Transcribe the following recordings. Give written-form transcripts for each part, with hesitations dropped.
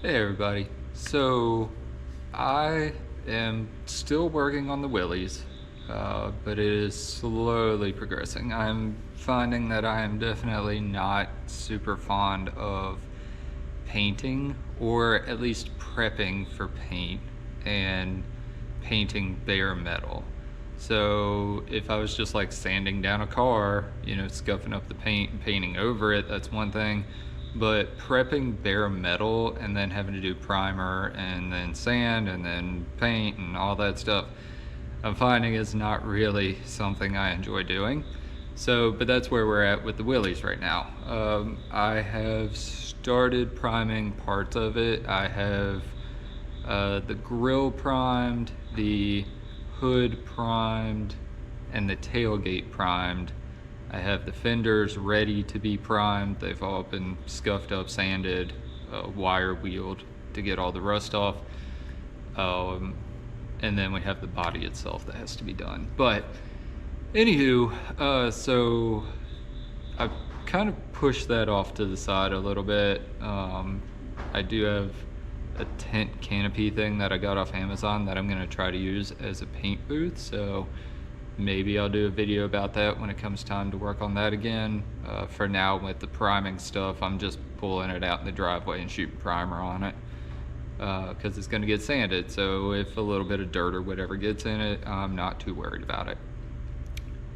Hey everybody. So I am still working on the Willys, but it is slowly progressing. I'm finding that I am definitely not super fond of painting, or at least prepping for paint and painting bare metal. So if I was just like sanding down a car, scuffing up the paint and painting over it, that's one thing. But prepping bare metal and then having to do primer and then sand and then paint and all that stuff, I'm finding is not really something I enjoy doing. So, but that's where we're at with the Willys right now. I have started priming parts of it. I have the grill primed, the hood primed, and the tailgate primed. I have the fenders ready to be primed. They've all been scuffed up, sanded, wire wheeled to get all the rust off. And then we have the body itself that has to be done. But anywho, so I've kind of pushed that off to the side a little bit. I do have a tent canopy thing that I got off Amazon that I'm going to try to use as a paint booth. So maybe I'll do a video about that when it comes time to work on that again. For now, with the priming stuff, I'm just pulling it out in the driveway and shooting primer on it. Because it's going to get sanded, so if a little bit of dirt or whatever gets in it, I'm not too worried about it.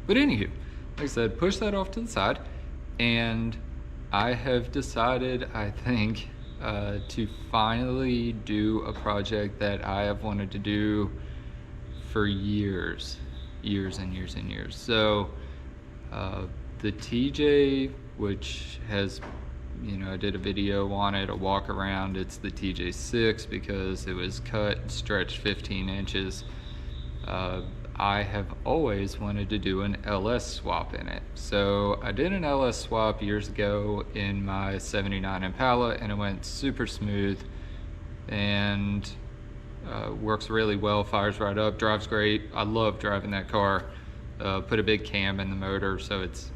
But anywho, like I said, push that off to the side, and I have decided, I think, to finally do a project that I have wanted to do for years and years and years. So the TJ, which has, I did a video on it, a walk around. It's the TJ6 because it was cut and stretched 15 inches. I have always wanted to do an LS swap in it. So I did an LS swap years ago in my 79 Impala, and it went super smooth and works really well, fires right up, drives great. I love driving that car. Put a big cam in the motor, so it's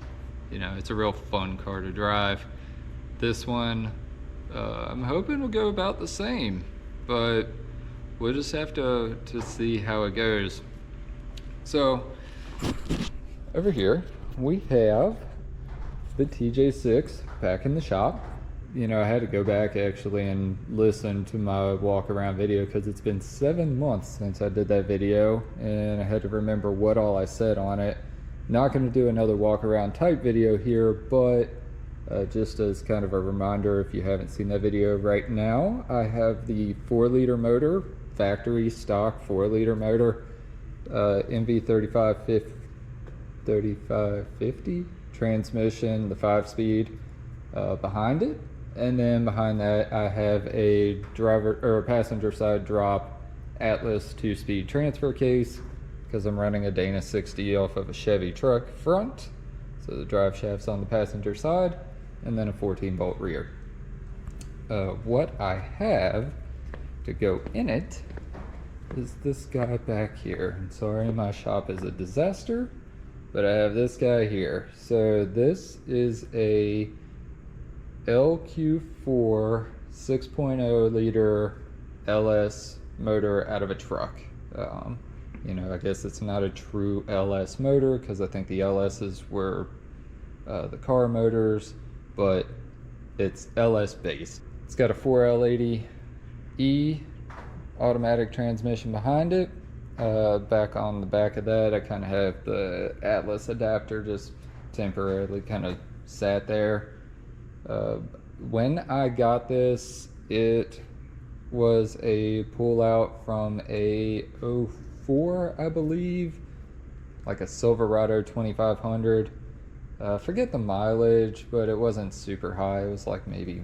a real fun car to drive. This one, I'm hoping will go about the same, but we'll just have to see how it goes. So over here we have the TJ6 back in the shop. I had to go back actually and listen to my walk around video because it's been 7 months since I did that video, and I had to remember what all I said on it. Not going to do another walk around type video here, but just as kind of a reminder, if you haven't seen that video right now, I have the 4-liter motor, factory stock 4-liter motor, MV 3550 transmission, the 5-speed behind it. And then behind that, I have a driver or passenger side drop Atlas 2-speed transfer case because I'm running a Dana 60 off of a Chevy truck front. So the drive shaft's on the passenger side, and then a 14-bolt rear. What I have to go in it is this guy back here. I'm sorry, my shop is a disaster, but I have this guy here. So this is a LQ4 6.0 liter LS motor out of a truck. I guess it's not a true LS motor because I think the LS's were the car motors, but it's LS based. It's got a 4L80E automatic transmission behind it. Back on the back of that, I kind of have the Atlas adapter just temporarily kind of sat there. When I got this, it was a pullout from a 04, I believe, like a Silverado 2500. Forget the mileage, but it wasn't super high. It was like maybe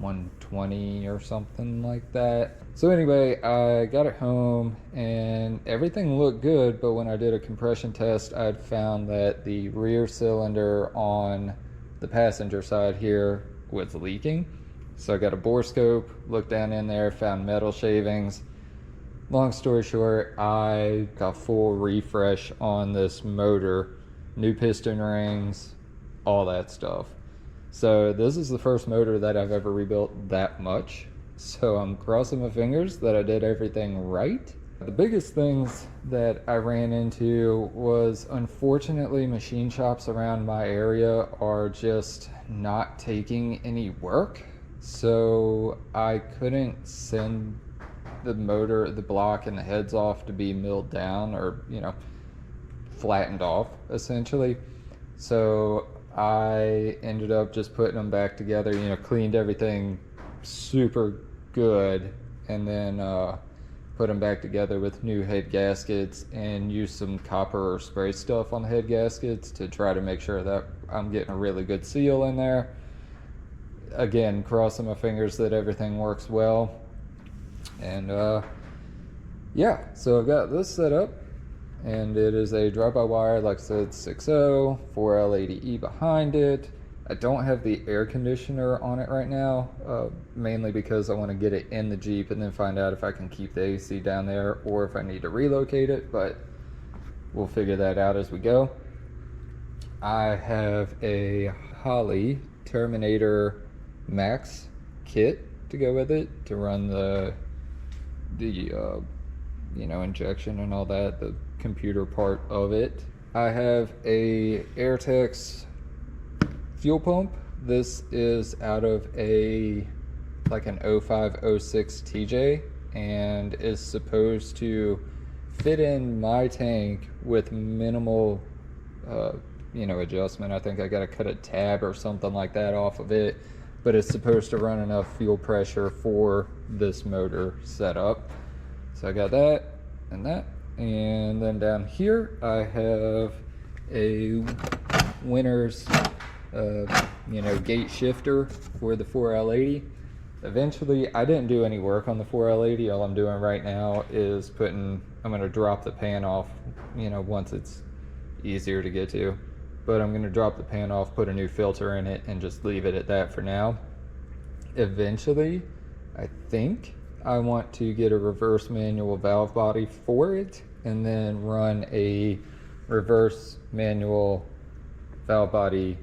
120 or something like that. So anyway, I got it home and everything looked good, but when I did a compression test, I'd found that the rear cylinder on the passenger side here was leaking. So I got a bore scope, looked down in there, found metal shavings. Long story short, I got full refresh on this motor, new piston rings, all that stuff. So this is the first motor that I've ever rebuilt that much. So I'm crossing my fingers that I did everything right. The biggest things that I ran into was, unfortunately, machine shops around my area are just not taking any work. So I couldn't send the motor, the block, and the heads off to be milled down, or, flattened off, essentially. So I ended up just putting them back together, cleaned everything super good, and then put them back together with new head gaskets and used some copper or spray stuff on the head gaskets to try to make sure that I'm getting a really good seal in there. Again, crossing my fingers that everything works well. And yeah, so I've got this set up, and it is a drive-by-wire, like I said, 6.0, 4L80E behind it. I don't have the air conditioner on it right now, mainly because I want to get it in the Jeep and then find out if I can keep the AC down there or if I need to relocate it, but we'll figure that out as we go. I have a Holley Terminator Max kit to go with it to run the injection and all that, the computer part of it. I have a Airtex fuel pump. This is out of an 0506 TJ and is supposed to fit in my tank with minimal adjustment. I think I got to cut a tab or something like that off of it, but it's supposed to run enough fuel pressure for this motor setup. So I got that and that, and then down here I have a Winner's gate shifter for the 4L80. Eventually, I didn't do any work on the 4L80. All I'm doing right now is I'm going to drop the pan off, once it's easier to get to. But I'm going to drop the pan off, put a new filter in it, and just leave it at that for now. Eventually, I think I want to get a reverse manual valve body for it, and then run a reverse manual valve body,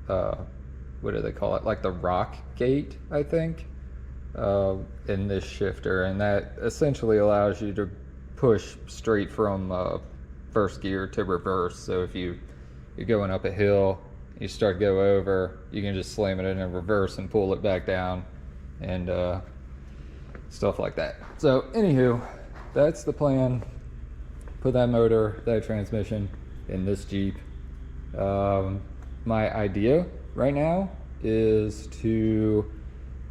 what do they call it, like the rock gate, I think, in this shifter, and that essentially allows you to push straight from first gear to reverse. So if you're going up a hill, you start to go over, you can just slam it in reverse and pull it back down, and stuff like that. So anywho, that's the plan. Put that motor, that transmission in this Jeep. My idea right now is to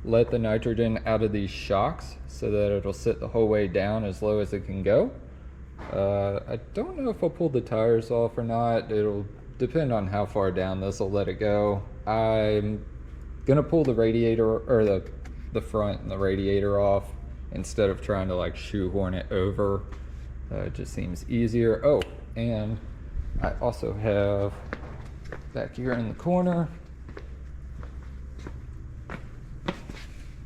let the nitrogen out of these shocks so that it'll sit the whole way down as low as it can go. I don't know if I'll pull the tires off or not. It'll depend on how far down this will let it go. I'm gonna pull the radiator, or the front and the radiator off, instead of trying to shoehorn it over. It just seems easier. Oh, and I also have back here in the corner,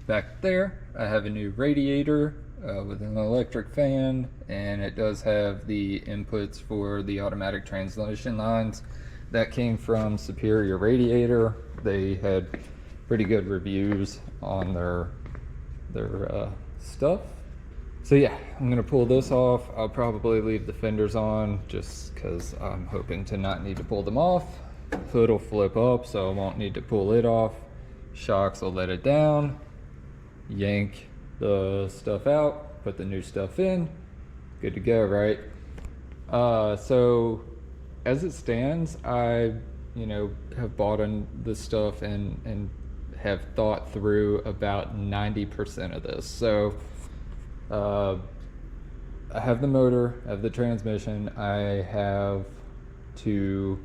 back there, I have a new radiator with an electric fan, and it does have the inputs for the automatic transmission lines. That came from Superior Radiator. They had pretty good reviews on their stuff. So yeah, I'm gonna pull this off. I'll probably leave the fenders on just because I'm hoping to not need to pull them off. Hood will flip up, so I won't need to pull it off. Shocks will let it down. Yank the stuff out, put the new stuff in. Good to go, right? So as it stands, I have bought in this stuff and have thought through about 90% of this. So I have the motor, I have the transmission, I have to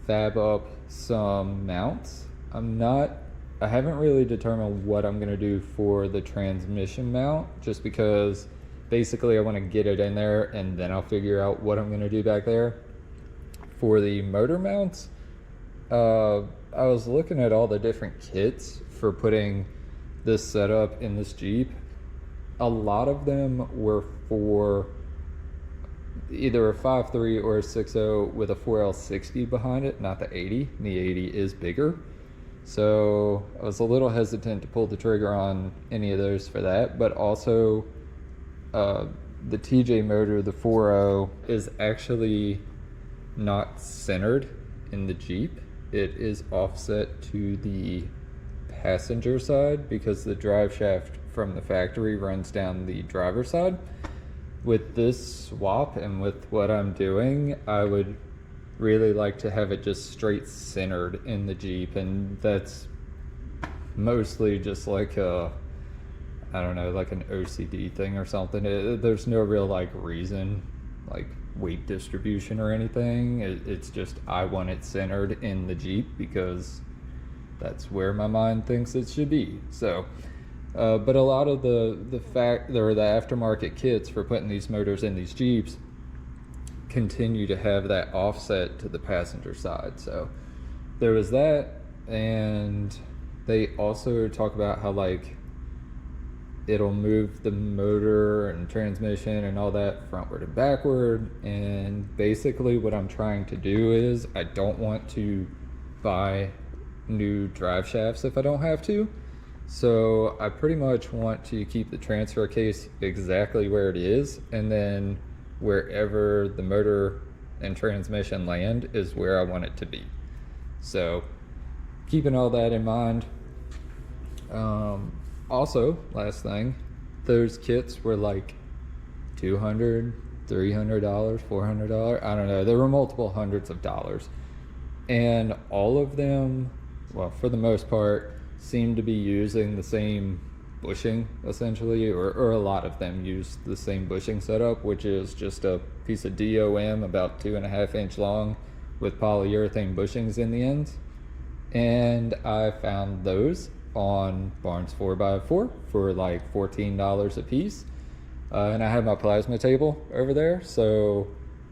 fab up some mounts. I haven't really determined what I'm gonna do for the transmission mount, just because basically I want to get it in there and then I'll figure out what I'm gonna do back there. For the motor mounts, I was looking at all the different kits for putting this setup in this Jeep. A lot of them were for either a 5.3 or a 6.0 with a 4L60 behind it, not the 80. The 80 is bigger. So I was a little hesitant to pull the trigger on any of those for that, but also the TJ motor, the 4.0, is actually not centered in the Jeep. It is offset to the passenger side because the drive shaft from the factory runs down the driver's side. With this swap and with what I'm doing, I would really like to have it just straight centered in the Jeep, and that's mostly just like a, I don't know, like an OCD thing or something. There's no real like reason, like weight distribution or anything. It's just I want it centered in the Jeep because that's where my mind thinks it should be. So but a lot of the aftermarket kits for putting these motors in these Jeeps continue to have that offset to the passenger side. So there was that, and they also talk about how like it'll move the motor and transmission and all that frontward and backward. And basically what I'm trying to do is I don't want to buy new drive shafts if I don't have to. So I pretty much want to keep the transfer case exactly where it is, and then wherever the motor and transmission land is where I want it to be. So keeping all that in mind. Also, last thing, those kits were like $200, $300, $400. I don't know. There were multiple hundreds of dollars. And all of them, well, for the most part, seem to be using the same bushing, essentially, or a lot of them use the same bushing setup, which is just a piece of DOM about 2.5 inch long with polyurethane bushings in the ends. And I found those on Barnes 4x4 for like $14 a piece. And I have my plasma table over there, so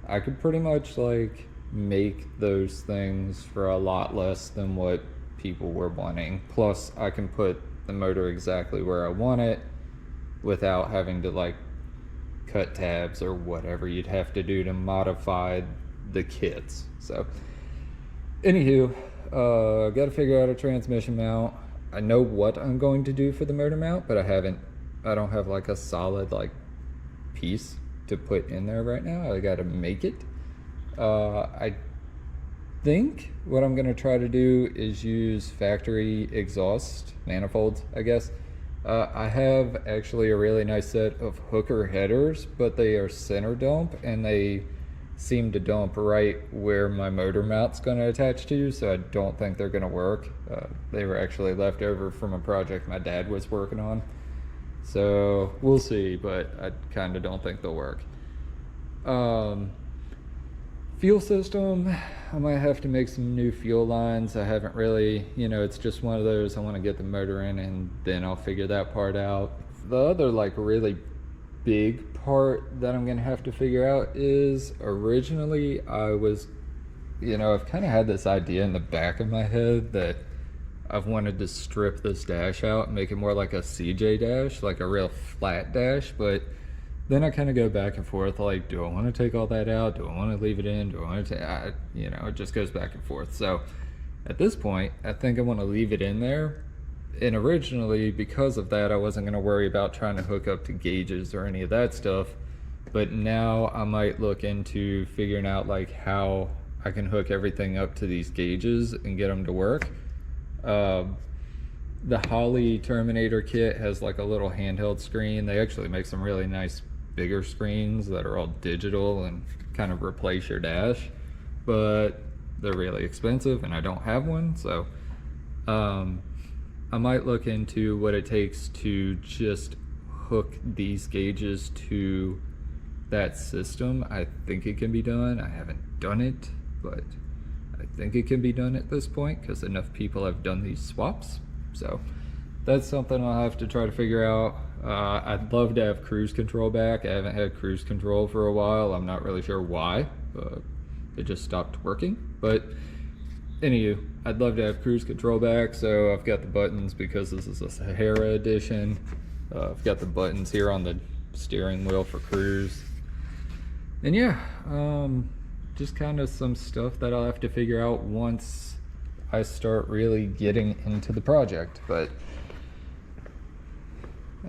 I could pretty much like make those things for a lot less than what people were wanting. Plus I can put the motor exactly where I want it without having to like cut tabs or whatever you'd have to do to modify the kits. So anywho, got to figure out a transmission mount. I know what I'm going to do for the motor mount, but I don't have like a solid like piece to put in there right now. I got to make it. I think what I'm going to try to do is use factory exhaust manifolds, I guess. I have actually a really nice set of hooker headers, but they are center dump and they seem to dump right where my motor mount's going to attach to, so I don't think they're going to work. They were actually left over from a project my dad was working on, so we'll see, but I kind of don't think they'll work. Fuel system, I might have to make some new fuel lines. I haven't really, it's just one of those, I want to get the motor in and then I'll figure that part out. The other like really big part that I'm going to have to figure out is originally I was, I've kind of had this idea in the back of my head that I've wanted to strip this dash out and make it more like a CJ dash, like a real flat dash, but then I kind of go back and forth, like, do I want to take all that out? Do I want to leave it in? Do I want to it just goes back and forth. So at this point, I think I want to leave it in there. And originally, because of that, I wasn't going to worry about trying to hook up to gauges or any of that stuff. But now I might look into figuring out like how I can hook everything up to these gauges and get them to work. The Holley Terminator kit has like a little handheld screen. They actually make some really nice bigger screens that are all digital and kind of replace your dash, but they're really expensive and I don't have one. So I might look into what it takes to just hook these gauges to that system. I think it can be done. I haven't done it, but I think it can be done at this point because enough people have done these swaps. So that's something I'll have to try to figure out. I'd love to have cruise control back. I haven't had cruise control for a while. I'm not really sure why. It just stopped working. But anywho, I'd love to have cruise control back. So I've got the buttons because this is a Sahara edition. I've got the buttons here on the steering wheel for cruise. And yeah, just kind of some stuff that I'll have to figure out once I start really getting into the project. But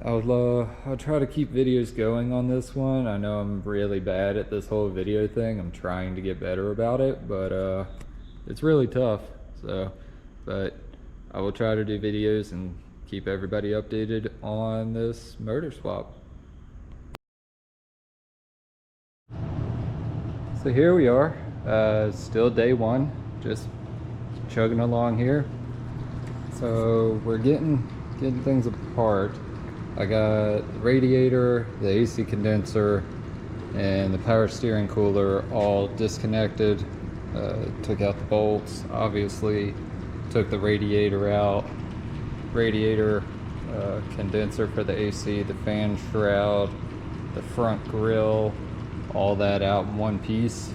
I'll try to keep videos going on this one. I know I'm really bad at this whole video thing. I'm trying to get better about it, but it's really tough. So, but I will try to do videos and keep everybody updated on this motor swap. So here we are, still day one, just chugging along here. So we're getting things apart. I got the radiator, the AC condenser, and the power steering cooler all disconnected. Took out the bolts, obviously took the radiator out. Radiator, condenser for the AC, the fan shroud, the front grille, all that out in one piece.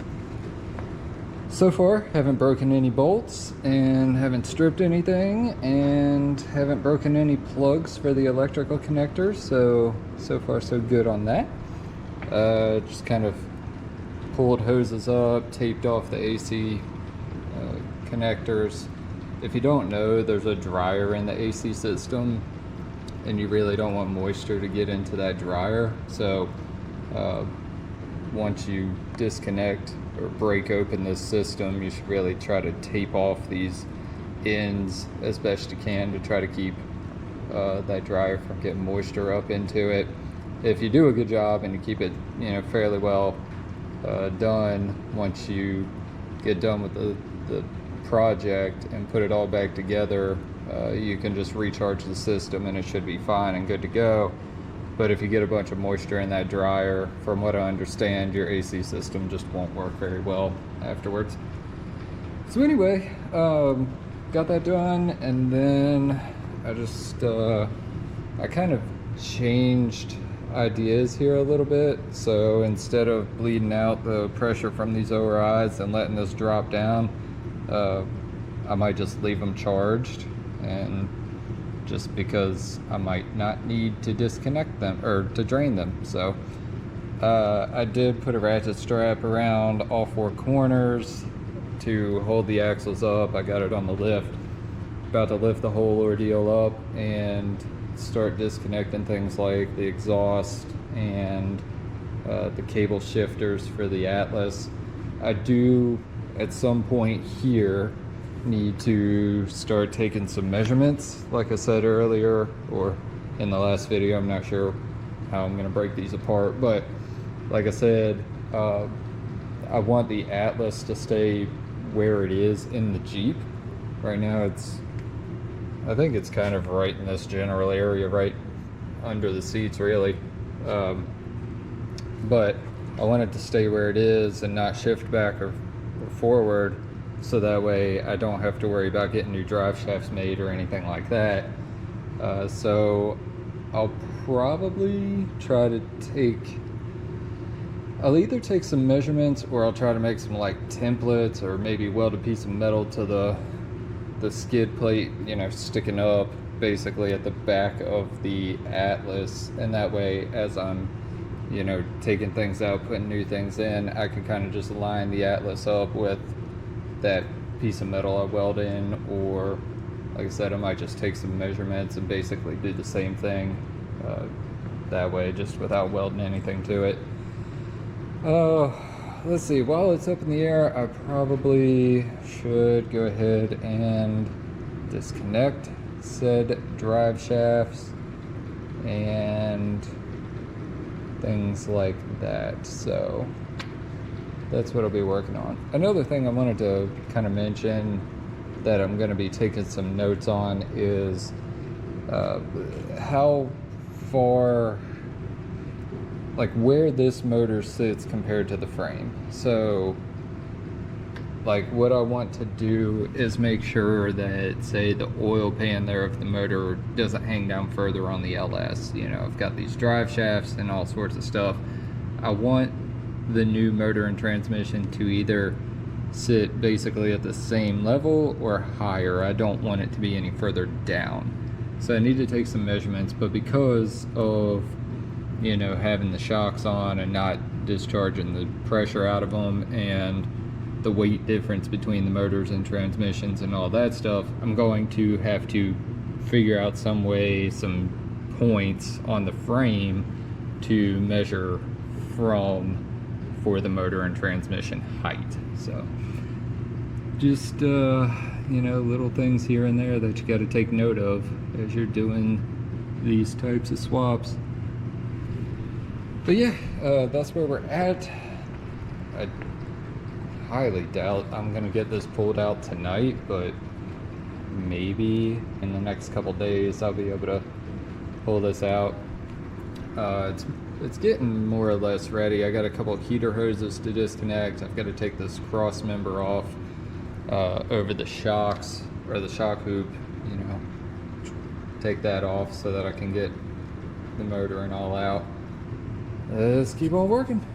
So far, haven't broken any bolts and haven't stripped anything and haven't broken any plugs for the electrical connectors. So far so good on that. Just kind of pulled hoses up, taped off the AC connectors. If you don't know, there's a dryer in the AC system and you really don't want moisture to get into that dryer. So once you disconnect or break open this system, you should really try to tape off these ends as best you can to try to keep that dryer from getting moisture up into it. If you do a good job and you keep it, fairly well done, once you get done with the project and put it all back together, you can just recharge the system and it should be fine and good to go. But if you get a bunch of moisture in that dryer, from what I understand, your AC system just won't work very well afterwards. So anyway, got that done, and then I just I kind of changed ideas here a little bit. So instead of bleeding out the pressure from these ORIs and letting this drop down, I might just leave them charged, and just because I might not need to disconnect them or to drain them. So I did put a ratchet strap around all four corners to hold the axles up. I got it on the lift, about to lift the whole ordeal up and start disconnecting things like the exhaust and the cable shifters for the Atlas. I do at some point here need to start taking some measurements, like I said earlier, or in the last video. I'm not sure how I'm going to break these apart, but like I said, I want the Atlas to stay where it is in the Jeep. Right now I think it's kind of right in this general area, right under the seats really, but I want it to stay where it is and not shift back or forward, so that way I don't have to worry about getting new drive shafts made or anything like that. So I'll probably try to I'll either take some measurements, or I'll try to make some like templates, or maybe weld a piece of metal to the skid plate, sticking up basically at the back of the Atlas, and that way as I'm taking things out, putting new things in, I can kind of just line the Atlas up with that piece of metal I weld in, or like I said, I might just take some measurements and basically do the same thing that way, just without welding anything to it. Let's see, while it's up in the air, I probably should go ahead and disconnect said drive shafts and things like that. So that's what I'll be working on. Another thing I wanted to kind of mention that I'm going to be taking some notes on is how far, like where this motor sits compared to the frame. So like what I want to do is make sure that, say, the oil pan there of the motor doesn't hang down further on the LS. I've got these drive shafts and all sorts of stuff. I want the new motor and transmission to either sit basically at the same level or higher. I don't want it to be any further down. So I need to take some measurements, but because of having the shocks on and not discharging the pressure out of them, and the weight difference between the motors and transmissions and all that stuff, I'm going to have to figure out some way, some points on the frame to measure from for the motor and transmission height. So just you know, little things here and there that you got to take note of as you're doing these types of swaps. But yeah, that's where we're at. I highly doubt I'm gonna get this pulled out tonight, but maybe in the next couple days I'll be able to pull this out. It's getting more or less ready. I got a couple of heater hoses to disconnect. I've got to take this cross member off over the shocks, or the shock hoop, you know, take that off so that I can get the motor and all out. Let's keep on working.